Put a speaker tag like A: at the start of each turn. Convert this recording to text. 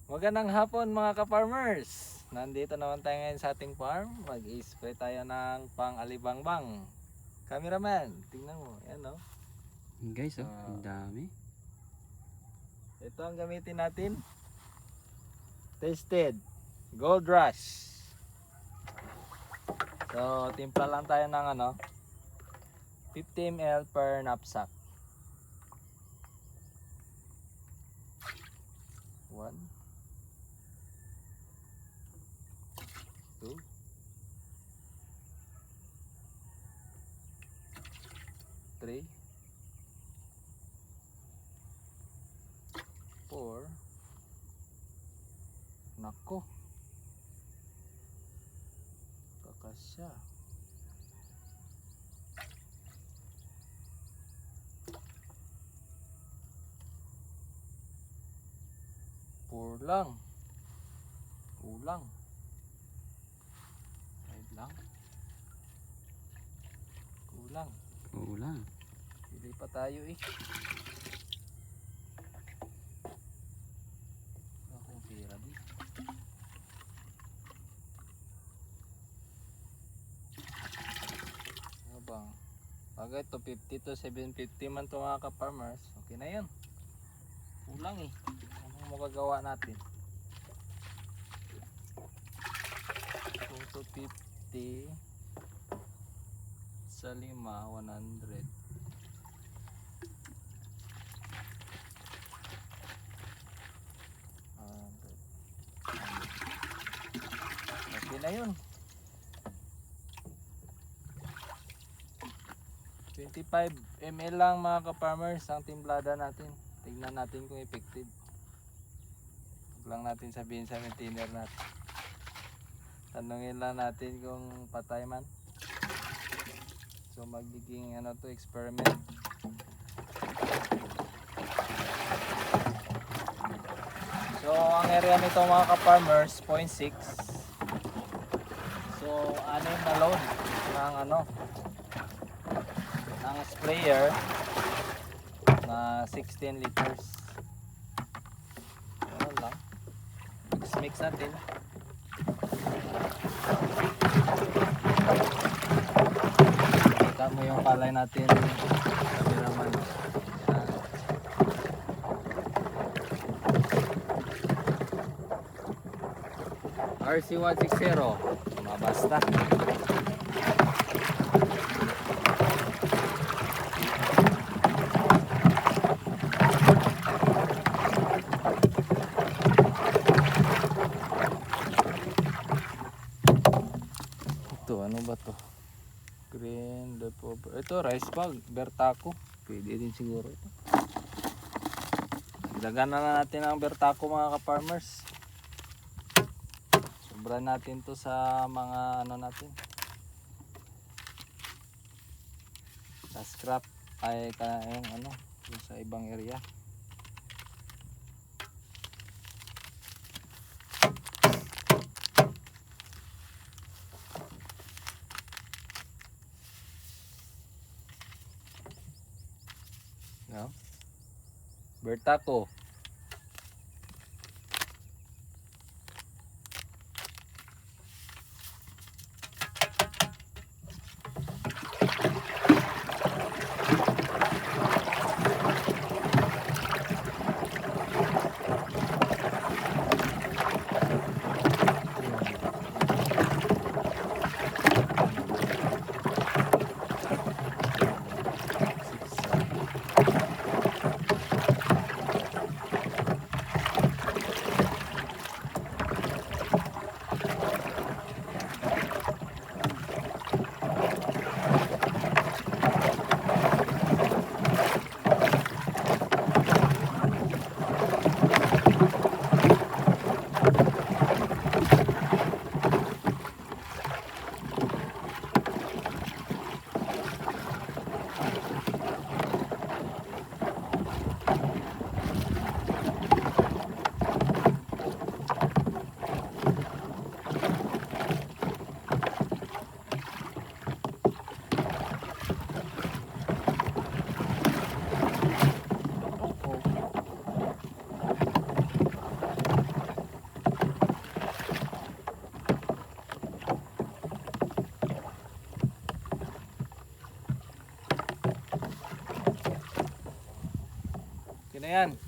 A: Magandang hapon mga ka-farmers. Nandito naman tayo ngayon sa ating farm. Mag-i-spray tayo ng pang-alibangbang. Cameraman, tingnan mo. Yan o.
B: Guys, ang dami.
A: Ito ang gamitin natin. Tested Gold Rush. So, timpla lang tayo ng 50 ml per knapsack. 1 2 3 4. Nako, kakasya. 4 lang. Kulang. 5 lang. Kulang.
B: Kulang.
A: Pili pa tayo eh. Akong pira di. Ano bang? Bagay to 50 to 750 man to mga ka-farmers. Okay na yan. Kulang eh. Anong magagawa natin? 2 to 50 sa 5, 100. Okay na yun. 25 ml lang mga ka-farmers ang timplada natin. Tignan natin kung effective. Huwag lang natin sabihin sa maintainer natin. Tanungin lang natin kung patay man. So magiging to experiment. So ang area nito mga ka-farmers 0.6. So 6 na load ng sprayer na 16 liters. Ano lang. Mix natin. Kita mo yung palay natin. Kameraman. RC160. Mabasta. Ito, ano ba to? Green leftover. Ito, rice bag. Bertaco. Pwede din siguro ito. Dagan na natin ang Bertaco mga ka-farmers. Sobra natin to sa mga natin. Sa scrap ay yung sa ibang area. No? Bertaco. na yan.